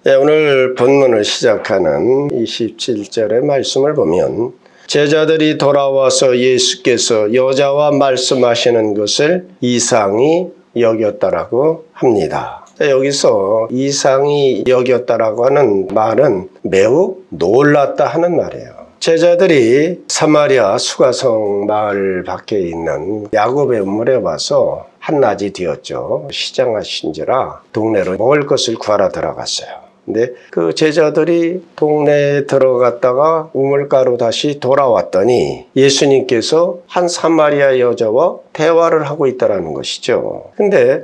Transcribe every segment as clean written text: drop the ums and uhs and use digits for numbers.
네, 오늘 본문을 시작하는 27절의 말씀을 보면 제자들이 돌아와서 예수께서 여자와 말씀하시는 것을 이상히 여겼다라고 합니다. 여기서 이상히 여겼다라고 하는 말은 매우 놀랐다 하는 말이에요. 제자들이 사마리아 수가성 마을 밖에 있는 야곱의 우물에 와서 한낮이 되었죠. 시장하신지라 동네로 먹을 것을 구하러 들어갔어요. 근데 그 제자들이 동네에 들어갔다가 우물가로 다시 돌아왔더니 예수님께서 한 사마리아 여자와 대화를 하고 있다는 것이죠. 근데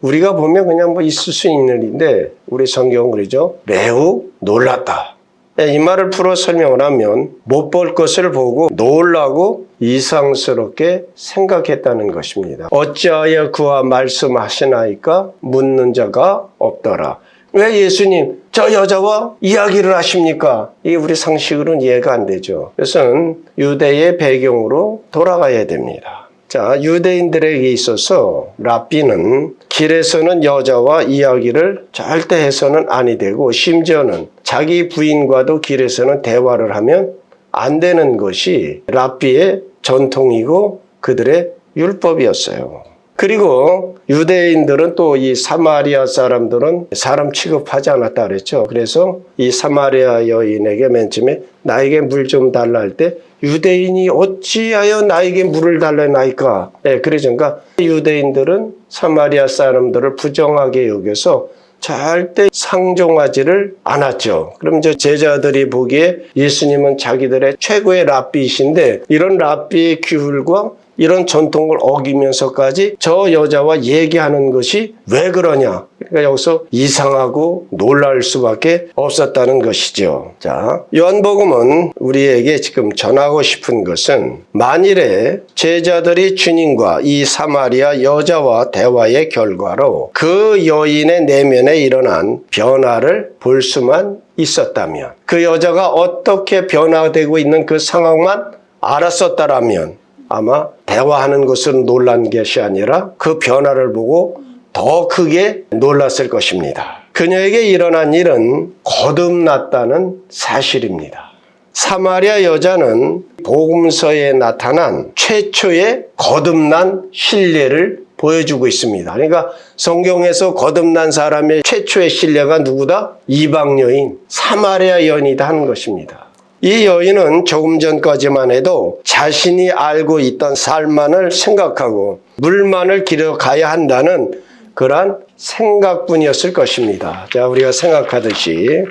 우리가 보면 그냥 뭐 있을 수 있는 일인데 우리 성경은 그러죠. 매우 놀랐다. 이 말을 풀어 설명을 하면 못 볼 것을 보고 놀라고 이상스럽게 생각했다는 것입니다. 어찌하여 그와 말씀하시나이까 묻는 자가 없더라. 왜 예수님 저 여자와 이야기를 하십니까? 이게 우리 상식으로는 이해가 안 되죠. 그것은 유대의 배경으로 돌아가야 됩니다. 자, 유대인들에게 있어서 랍비는 길에서는 여자와 이야기를 절대 해서는 아니 되고 심지어는 자기 부인과도 길에서는 대화를 하면 안 되는 것이 랍비의 전통이고 그들의 율법이었어요. 그리고 유대인들은 또 이 사마리아 사람들은 사람 취급하지 않았다 그랬죠. 그래서 이 사마리아 여인에게 맨 처음에 나에게 물 좀 달라 할 때 유대인이 어찌하여 나에게 물을 달라나이까? 그러니까 유대인들은 사마리아 사람들을 부정하게 여겨서 절대 상종하지를 않았죠. 그럼 이제 제자들이 보기에 예수님은 자기들의 최고의 랍비이신데 이런 랍비의 규율과 이런 전통을 어기면서까지 저 여자와 얘기하는 것이 왜 그러냐. 그러니까 여기서 이상하고 놀랄 수밖에 없었다는 것이죠. 자, 요한복음은 우리에게 지금 전하고 싶은 것은 만일에 제자들이 주님과 이 사마리아 여자와 대화의 결과로 그 여인의 내면에 일어난 변화를 볼 수만 있었다면, 그 여자가 어떻게 변화되고 있는 그 상황만 알았었다라면 아마 대화하는 것은 놀란 것이 아니라 그 변화를 보고 더 크게 놀랐을 것입니다. 그녀에게 일어난 일은 거듭났다는 사실입니다. 사마리아 여자는 복음서에 나타난 최초의 거듭난 신뢰를 보여주고 있습니다. 그러니까 성경에서 거듭난 사람의 최초의 신뢰가 누구다? 이방 여인, 사마리아 여인이다 하는 것입니다. 이 여인은 조금 전까지만 해도 자신이 알고 있던 삶만을 생각하고 물만을 길어가야 한다는 그러한 생각뿐이었을 것입니다. 자, 우리가 생각하듯이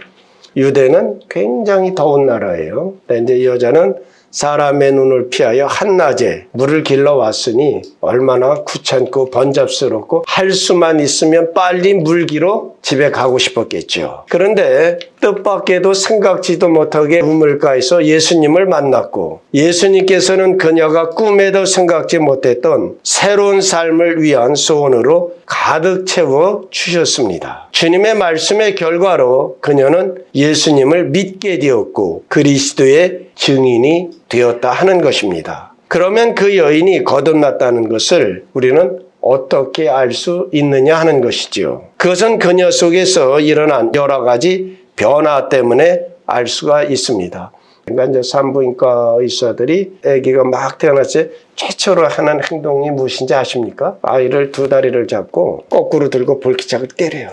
유대는 굉장히 더운 나라예요. 그런데 이 여자는 사람의 눈을 피하여 한낮에 물을 길러 왔으니 얼마나 귀찮고 번잡스럽고 할 수만 있으면 빨리 물기로 집에 가고 싶었겠죠. 그런데 뜻밖에도 생각지도 못하게 우물가에서 예수님을 만났고 예수님께서는 그녀가 꿈에도 생각지 못했던 새로운 삶을 위한 소원으로 가득 채워 주셨습니다. 주님의 말씀의 결과로 그녀는 예수님을 믿게 되었고 그리스도의 증인이 되었다 하는 것입니다. 그러면 그 여인이 거듭났다는 것을 우리는 어떻게 알 수 있느냐 하는 것이지요. 그것은 그녀 속에서 일어난 여러 가지 변화 때문에 알 수가 있습니다. 그러니까 이제 산부인과 의사들이 아기가 막 태어났을 때 최초로 하는 행동이 무엇인지 아십니까? 아이를 두 다리를 잡고 거꾸로 들고 볼기차게 때려요.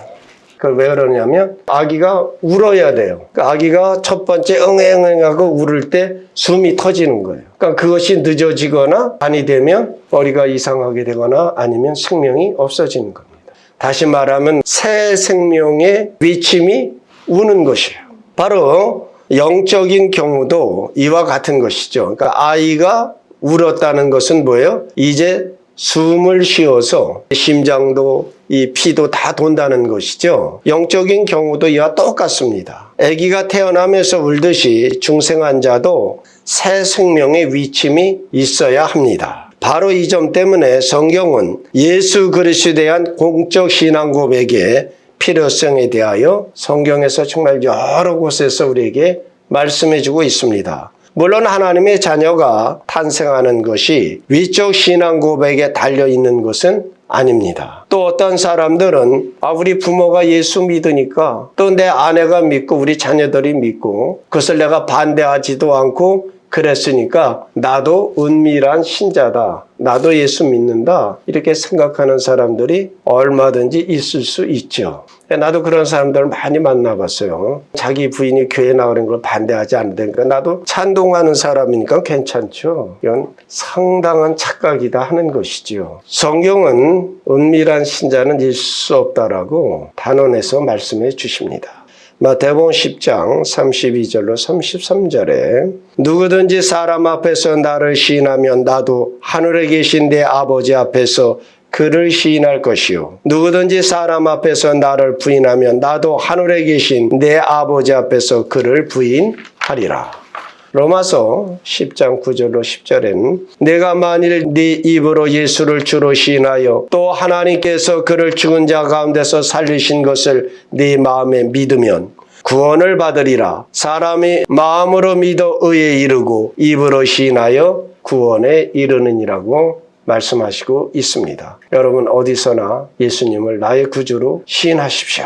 왜 그러냐면 아기가 울어야 돼요. 아기가 첫 번째 응애응애하고 울을 때 숨이 터지는 거예요. 그러니까 그것이 늦어지거나 아니 되면 머리가 이상하게 되거나 아니면 생명이 없어지는 겁니다. 다시 말하면 새 생명의 위침이 우는 것이에요. 바로 영적인 경우도 이와 같은 것이죠. 그러니까 아이가 울었다는 것은 뭐예요? 이제 숨을 쉬어서 심장도 이 피도 다 돈다는 것이죠. 영적인 경우도 이와 똑같습니다. 아기가 태어나면서 울듯이 중생환자도 새 생명의 위침이 있어야 합니다. 바로 이 점 때문에 성경은 예수 그리스도에 대한 공적 신앙 고백의 필요성에 대하여 성경에서 정말 여러 곳에서 우리에게 말씀해주고 있습니다. 물론 하나님의 자녀가 탄생하는 것이 위적 신앙 고백에 달려있는 것은 아닙니다. 또 어떤 사람들은 우리 부모가 예수 믿으니까 또 내 아내가 믿고 우리 자녀들이 믿고 그것을 내가 반대하지도 않고 그랬으니까 나도 은밀한 신자다. 나도 예수 믿는다. 이렇게 생각하는 사람들이 얼마든지 있을 수 있죠. 나도 그런 사람들을 많이 만나봤어요. 자기 부인이 교회 나가는 걸 반대하지 않으니까 나도 찬동하는 사람이니까 괜찮죠. 이건 상당한 착각이다 하는 것이죠. 성경은 은밀한 신자는 있을 수 없다라고 단언해서 말씀해 주십니다. 마태복음 10장 32절로 33절에 누구든지 사람 앞에서 나를 시인하면 나도 하늘에 계신 내 아버지 앞에서 그를 시인할 것이요 누구든지 사람 앞에서 나를 부인하면 나도 하늘에 계신 내 아버지 앞에서 그를 부인하리라. 로마서 10장 9절로 10절에는 내가 만일 네 입으로 예수를 주로 시인하여 또 하나님께서 그를 죽은 자 가운데서 살리신 것을 네 마음에 믿으면 구원을 받으리라. 사람이 마음으로 믿어 의에 이르고 입으로 시인하여 구원에 이르느니라고 말씀하시고 있습니다. 여러분 어디서나 예수님을 나의 구주로 시인하십시오.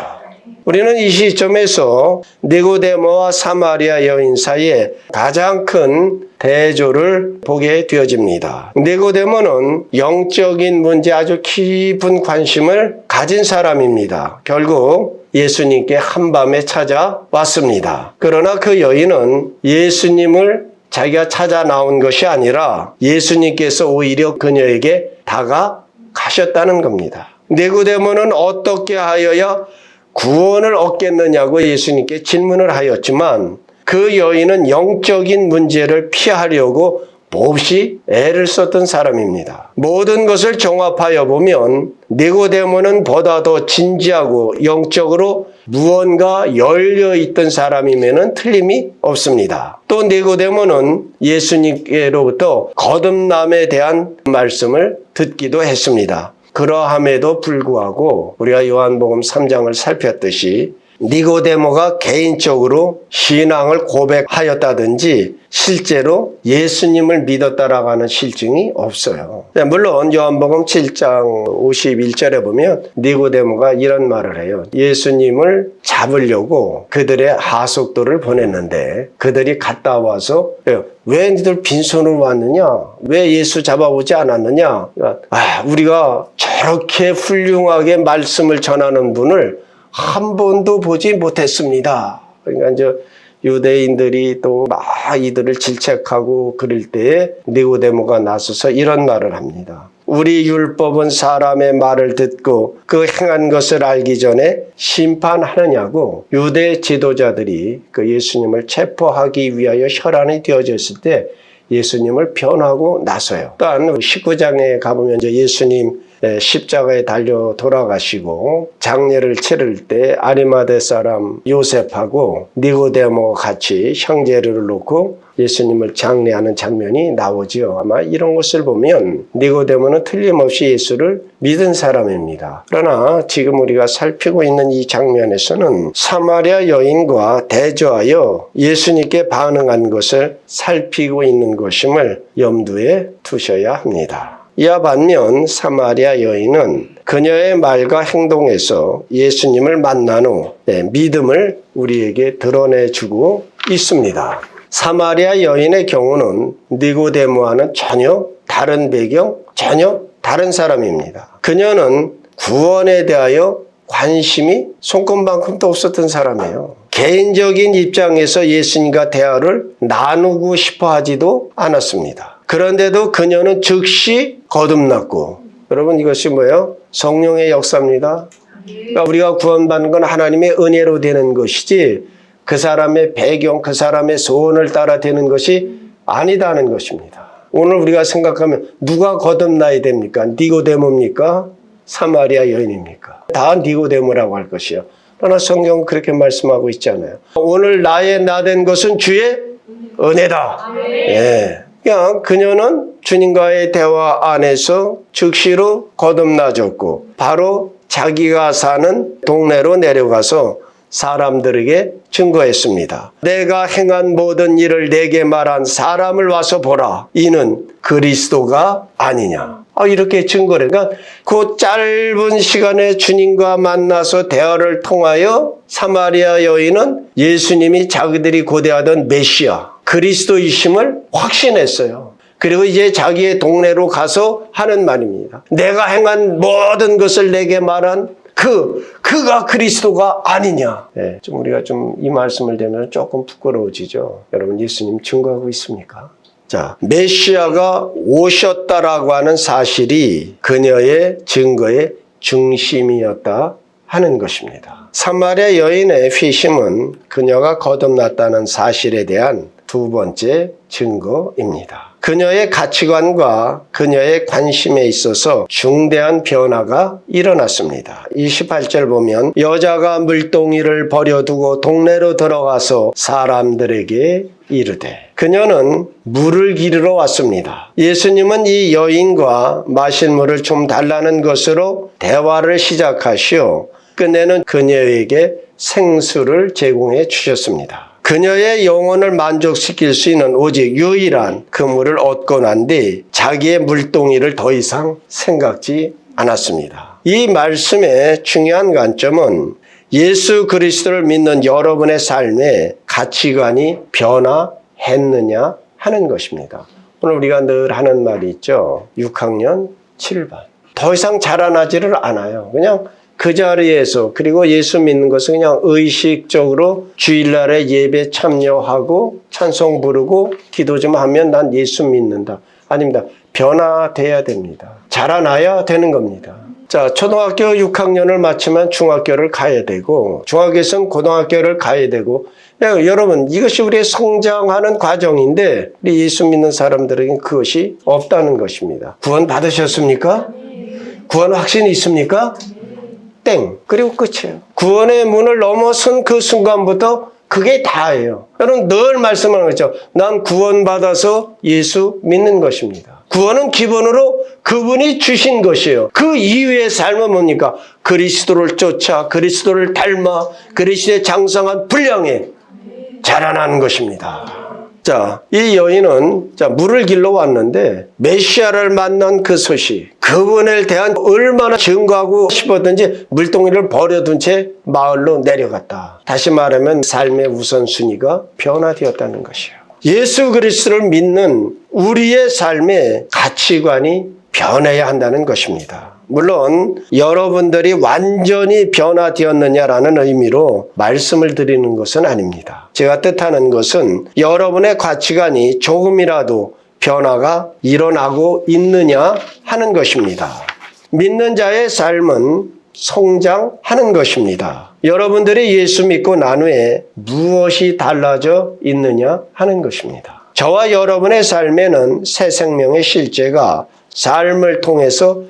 우리는 이 시점에서 니고데모와 사마리아 여인 사이에 가장 큰 대조를 보게 되어집니다. 니고데모는 영적인 문제에 아주 깊은 관심을 가진 사람입니다. 결국 예수님께 한밤에 찾아왔습니다. 그러나 그 여인은 예수님을 자기가 찾아 나온 것이 아니라 예수님께서 오히려 그녀에게 다가가셨다는 겁니다. 니고데모는 어떻게 하여야 구원을 얻겠느냐고 예수님께 질문을 하였지만 그 여인은 영적인 문제를 피하려고 몹시 애를 썼던 사람입니다. 모든 것을 종합하여 보면 니고데모는 보다 더 진지하고 영적으로 무언가 열려있던 사람이면 틀림이 없습니다. 또 니고데모는 예수님께로부터 거듭남에 대한 말씀을 듣기도 했습니다. 그러함에도 불구하고 우리가 요한복음 3장을 살폈듯이 니고데모가 개인적으로 신앙을 고백하였다든지 실제로 예수님을 믿었다라고 하는 실증이 없어요. 물론 요한복음 7장 51절에 보면 니고데모가 이런 말을 해요. 예수님을 잡으려고 그들의 하속도를 보냈는데 그들이 갔다 와서 왜 니들 빈손으로 왔느냐? 왜 예수 잡아오지 않았느냐? 우리가 저렇게 훌륭하게 말씀을 전하는 분을 한 번도 보지 못했습니다. 그러니까 이제 유대인들이 또 막 이들을 질책하고 그럴 때에 니고데모가 나서서 이런 말을 합니다. 우리 율법은 사람의 말을 듣고 그 행한 것을 알기 전에 심판하느냐고 유대 지도자들이 그 예수님을 체포하기 위하여 혈안이 되어졌을 때 예수님을 변하고 나서요. 또한 19장에 가보면 이제 예수님 십자가에 달려 돌아가시고 장례를 치를 때 아리마대 사람 요셉하고 니고데모 같이 형제를 놓고 예수님을 장례하는 장면이 나오지요. 아마 이런 것을 보면 니고데모는 틀림없이 예수를 믿은 사람입니다. 그러나 지금 우리가 살피고 있는 이 장면에서는 사마리아 여인과 대조하여 예수님께 반응한 것을 살피고 있는 것임을 염두에 두셔야 합니다. 이와 반면 사마리아 여인은 그녀의 말과 행동에서 예수님을 만난 후 믿음을 우리에게 드러내주고 있습니다. 사마리아 여인의 경우는 니고데모와는 전혀 다른 배경, 전혀 다른 사람입니다. 그녀는 구원에 대하여 관심이 손꼽만큼도 없었던 사람이에요. 개인적인 입장에서 예수님과 대화를 나누고 싶어 하지도 않았습니다. 그런데도 그녀는 즉시 거듭났고, 여러분 이것이 뭐예요? 성령의 역사입니다. 그러니까 우리가 구원받는 건 하나님의 은혜로 되는 것이지 그 사람의 배경, 그 사람의 소원을 따라 되는 것이 아니다는 것입니다. 오늘 우리가 생각하면 누가 거듭나야 됩니까? 니고데모입니까? 사마리아 여인입니까? 다 니고데모라고 할 것이요. 그러나 성경은 그렇게 말씀하고 있잖아요. 오늘 나의 나된 것은 주의 은혜다. 예. 그냥 그녀는 주님과의 대화 안에서 즉시로 거듭나졌고 바로 자기가 사는 동네로 내려가서 사람들에게 증거했습니다. 내가 행한 모든 일을 내게 말한 사람을 와서 보라. 이는 그리스도가 아니냐. 이렇게 증거를. 그러니까 그 짧은 시간에 주님과 만나서 대화를 통하여 사마리아 여인은 예수님이 자기들이 고대하던 메시아, 그리스도이심을 확신했어요. 그리고 이제 자기의 동네로 가서 하는 말입니다. 내가 행한 모든 것을 내게 말한 그가 그리스도가 아니냐. 네, 좀 우리가 좀 이 말씀을 들으면 조금 부끄러워지죠. 여러분, 예수님 증거하고 있습니까? 자, 메시아가 오셨다라고 하는 사실이 그녀의 증거의 중심이었다 하는 것입니다. 사마리아 여인의 회심은 그녀가 거듭났다는 사실에 대한 두 번째 증거입니다. 그녀의 가치관과 그녀의 관심에 있어서 중대한 변화가 일어났습니다. 28절 보면 여자가 물동이를 버려두고 동네로 들어가서 사람들에게 이르되, 그녀는 물을 기르러 왔습니다. 예수님은 이 여인과 마실 물을 좀 달라는 것으로 대화를 시작하시어 끝내는 그녀에게 생수를 제공해 주셨습니다. 그녀의 영혼을 만족시킬 수 있는 오직 유일한 그 물을 얻고 난 뒤 자기의 물동이를 더 이상 생각지 않았습니다. 이 말씀의 중요한 관점은 예수 그리스도를 믿는 여러분의 삶에 가치관이 변화했느냐 하는 것입니다. 오늘 우리가 늘 하는 말이 있죠. 6학년 7반. 더 이상 자라나지를 않아요. 그냥 그 자리에서, 그리고 예수 믿는 것은 그냥 의식적으로 주일날에 예배 참여하고 찬송 부르고 기도 좀 하면 난 예수 믿는다. 아닙니다. 변화돼야 됩니다. 자라나야 되는 겁니다. 자, 초등학교 6학년을 마치면 중학교를 가야 되고, 중학교에서는 고등학교를 가야 되고, 여러분, 이것이 우리의 성장하는 과정인데, 우리 예수 믿는 사람들에게는 그것이 없다는 것입니다. 구원 받으셨습니까? 구원 확신이 있습니까? 땡. 그리고 끝이에요. 구원의 문을 넘어선 그 순간부터 그게 다예요. 여러분, 늘 말씀하는 거죠. 난 구원받아서 예수 믿는 것입니다. 구원은 기본으로 그분이 주신 것이에요. 그 이후의 삶은 뭡니까? 그리스도를 쫓아, 그리스도를 닮아, 그리스도의 장성한 분량에 자라나는 것입니다. 자, 이 여인은 물을 길러 왔는데 메시아를 만난 그 소식, 그분에 대한 얼마나 증거하고 싶었든지 물동이를 버려둔 채 마을로 내려갔다. 다시 말하면 삶의 우선순위가 변화되었다는 것이에요. 예수 그리스도를 믿는 우리의 삶의 가치관이 변해야 한다는 것입니다. 물론 여러분들이 완전히 변화되었느냐라는 의미로 말씀을 드리는 것은 아닙니다. 제가 뜻하는 것은 여러분의 가치관이 조금이라도 변화가 일어나고 있느냐 하는 것입니다. 믿는 자의 삶은 성장하는 것입니다. 여러분들이 예수 믿고 난 후에 무엇이 달라져 있느냐 하는 것입니다. 저와 여러분의 삶에는 새 생명의 실제가 삶을 통해서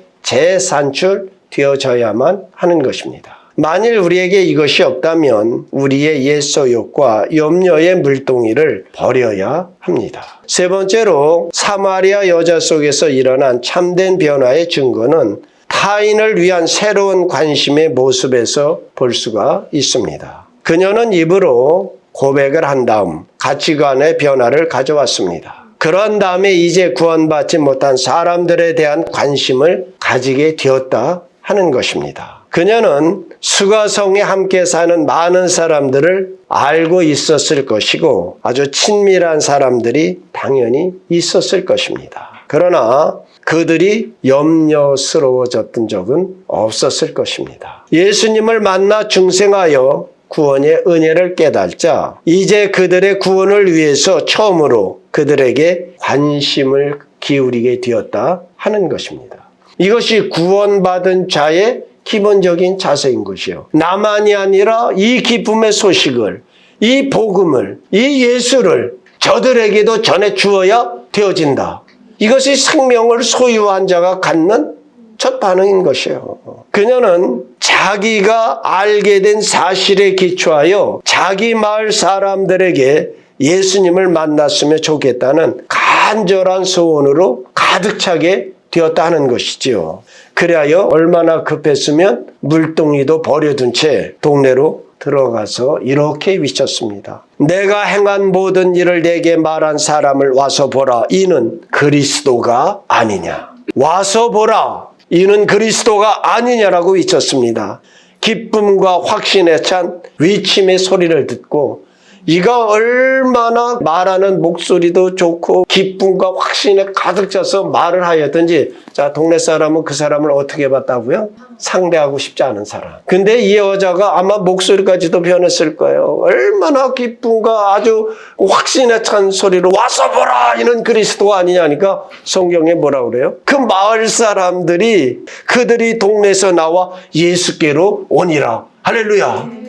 재산출되어져야만 하는 것입니다. 만일 우리에게 이것이 없다면 우리의 옛 소욕과 염려의 물동이를 버려야 합니다. 세 번째로 사마리아 여자 속에서 일어난 참된 변화의 증거는 타인을 위한 새로운 관심의 모습에서 볼 수가 있습니다. 그녀는 입으로 고백을 한 다음 가치관의 변화를 가져왔습니다. 그런 다음에 이제 구원받지 못한 사람들에 대한 관심을 가지게 되었다 하는 것입니다. 그녀는 수가성에 함께 사는 많은 사람들을 알고 있었을 것이고 아주 친밀한 사람들이 당연히 있었을 것입니다. 그러나 그들이 염려스러워졌던 적은 없었을 것입니다. 예수님을 만나 중생하여 구원의 은혜를 깨달자 이제 그들의 구원을 위해서 처음으로 그들에게 관심을 기울이게 되었다 하는 것입니다. 이것이 구원받은 자의 기본적인 자세인 것이요. 나만이 아니라 이 기쁨의 소식을, 이 복음을, 이 예수를 저들에게도 전해 주어야 되어진다. 이것이 생명을 소유한 자가 갖는 첫 반응인 것이에요. 그녀는 자기가 알게 된 사실에 기초하여 자기 마을 사람들에게 예수님을 만났으면 좋겠다는 간절한 소원으로 가득 차게 되었다 하는 것이지요. 그리하여 얼마나 급했으면 물동이도 버려둔 채 동네로 들어가서 이렇게 외쳤습니다. 내가 행한 모든 일을 내게 말한 사람을 와서 보라. 이는 그리스도가 아니냐. 와서 보라, 이는 그리스도가 아니냐라고 외쳤습니다. 기쁨과 확신에 찬 외침의 소리를 듣고 이가 얼마나 말하는 목소리도 좋고 기쁨과 확신에 가득 차서 말을 하였든지, 자, 동네 사람은 그 사람을 어떻게 봤다고요? 상대하고 싶지 않은 사람. 근데 이 여자가 아마 목소리까지도 변했을 거예요. 얼마나 기쁨과 아주 확신에 찬 소리로 와서 보라, 이는 그리스도가 아니냐니까 성경에 뭐라 그래요? 그 마을 사람들이 그들이 동네에서 나와 예수께로 오니라. 할렐루야.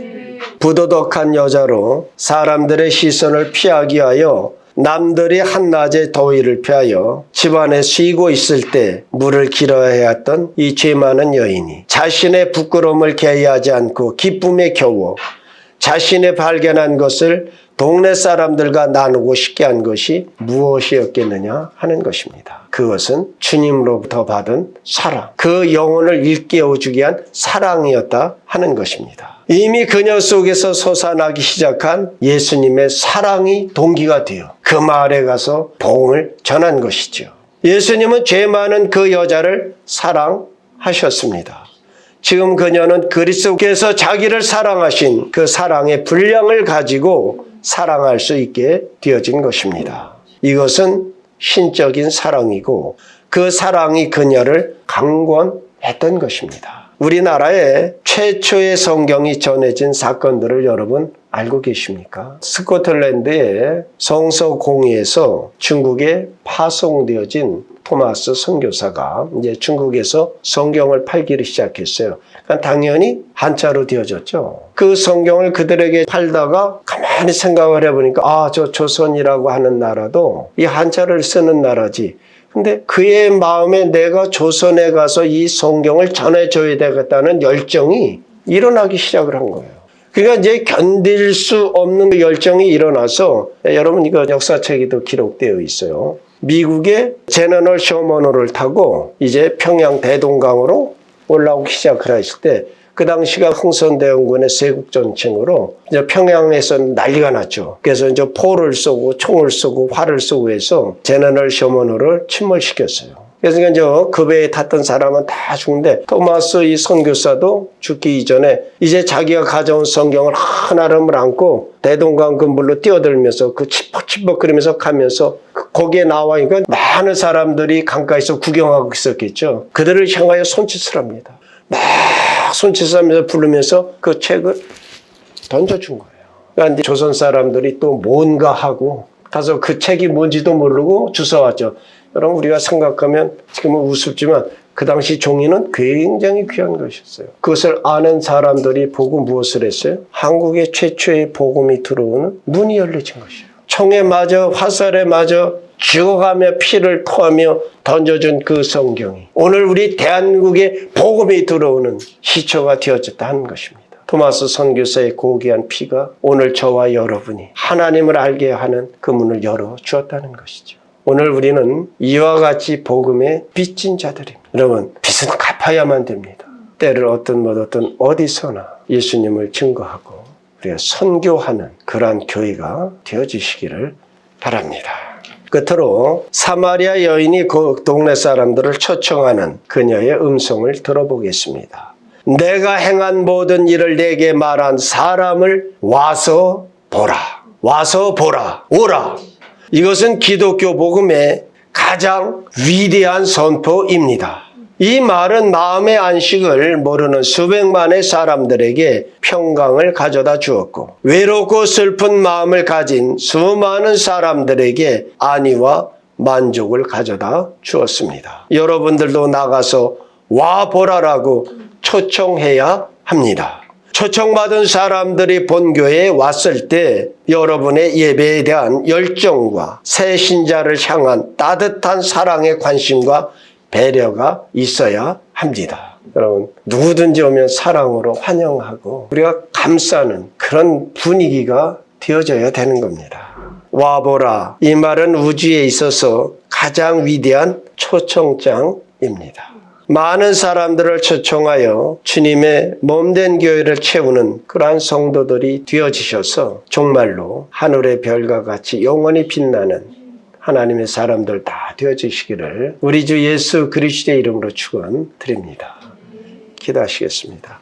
부도덕한 여자로 사람들의 시선을 피하기 위하여 남들이 한낮의 더위를 피하여 집안에 쉬고 있을 때 물을 길어야 했던 이 죄 많은 여인이 자신의 부끄러움을 개의하지 않고 기쁨에 겨워 자신의 발견한 것을 동네 사람들과 나누고 싶게 한 것이 무엇이었겠느냐 하는 것입니다. 그것은 주님으로부터 받은 사랑, 그 영혼을 일깨워주기 위한 사랑이었다 하는 것입니다. 이미 그녀 속에서 솟아나기 시작한 예수님의 사랑이 동기가 되어 그 마을에 가서 복음을 전한 것이죠. 예수님은 죄 많은 그 여자를 사랑하셨습니다. 지금 그녀는 그리스도께서 자기를 사랑하신 그 사랑의 분량을 가지고 사랑할 수 있게 되어진 것입니다. 이것은 신적인 사랑이고 그 사랑이 그녀를 강권했던 것입니다. 우리나라에 최초의 성경이 전해진 사건들을 여러분 알고 계십니까? 스코틀랜드의 성서공회에서 중국에 파송되어진 토마스 선교사가 이제 중국에서 성경을 팔기를 시작했어요. 그러니까 당연히 한자로 되어졌죠. 그 성경을 그들에게 팔다가 가만히 생각을 해보니까 저 조선이라고 하는 나라도 이 한자를 쓰는 나라지. 근데 그의 마음에 내가 조선에 가서 이 성경을 전해줘야 되겠다는 열정이 일어나기 시작을 한 거예요. 그러니까 이제 견딜 수 없는 열정이 일어나서, 여러분 이거 역사책에도 기록되어 있어요. 미국의 제너럴 셔먼호를 타고 이제 평양 대동강으로 올라오기 시작을 했을 때 그 당시가 흥선대원군의 세국전쟁으로 이제 평양에서 난리가 났죠. 그래서 이제 포를 쏘고 총을 쏘고 활을 쏘고 해서 제너럴 셔먼호를 침몰시켰어요. 그래서 이제 그 배에 탔던 사람은 다 죽는데 토마스 이 선교사도 죽기 이전에 이제 자기가 가져온 성경을 하나름을 안고 대동강 그 물로 뛰어들면서 그 치퍽치퍽 그러면서 가면서 거기에 나와니까 많은 사람들이 강가에서 구경하고 있었겠죠. 그들을 향하여 손짓을 합니다. 막 손짓을 하면서 부르면서 그 책을 던져준 거예요. 그러니까 이제 조선 사람들이 또 뭔가 하고 가서 그 책이 뭔지도 모르고 주워왔죠. 여러분 우리가 생각하면 지금은 우습지만 그 당시 종이는 굉장히 귀한 것이었어요. 그것을 아는 사람들이 보고 무엇을 했어요? 한국의 최초의 복음이 들어오는 문이 열려진 것이에요. 총에 맞아 화살에 맞아 죽어가며 피를 토하며 던져준 그 성경이 오늘 우리 대한민국의 복음이 들어오는 시초가 되어졌다 하는 것입니다. 토마스 선교사의 고귀한 피가 오늘 저와 여러분이 하나님을 알게 하는 그 문을 열어 주었다는 것이죠. 오늘 우리는 이와 같이 복음에 빚진 자들입니다. 여러분, 빚은 갚아야만 됩니다. 때를 어떤 어디서나 예수님을 증거하고 우리가 선교하는 그러한 교회가 되어주시기를 바랍니다. 끝으로 사마리아 여인이 그 동네 사람들을 초청하는 그녀의 음성을 들어보겠습니다. 내가 행한 모든 일을 내게 말한 사람을 와서 보라. 와서 보라. 오라. 이것은 기독교 복음의 가장 위대한 선포입니다. 이 말은 마음의 안식을 모르는 수백만의 사람들에게 평강을 가져다 주었고 외롭고 슬픈 마음을 가진 수많은 사람들에게 안위와 만족을 가져다 주었습니다. 여러분들도 나가서 와보라라고 초청해야 합니다. 초청받은 사람들이 본교회에 왔을 때 여러분의 예배에 대한 열정과 새 신자를 향한 따뜻한 사랑의 관심과 배려가 있어야 합니다. 여러분, 누구든지 오면 사랑으로 환영하고 우리가 감싸는 그런 분위기가 되어져야 되는 겁니다. 와보라. 이 말은 우주에 있어서 가장 위대한 초청장입니다. 많은 사람들을 초청하여 주님의 몸된 교회를 채우는 그러한 성도들이 되어지셔서 정말로 하늘의 별과 같이 영원히 빛나는 하나님의 사람들 다 되어지시기를 우리 주 예수 그리스도의 이름으로 축원드립니다. 기도하시겠습니다.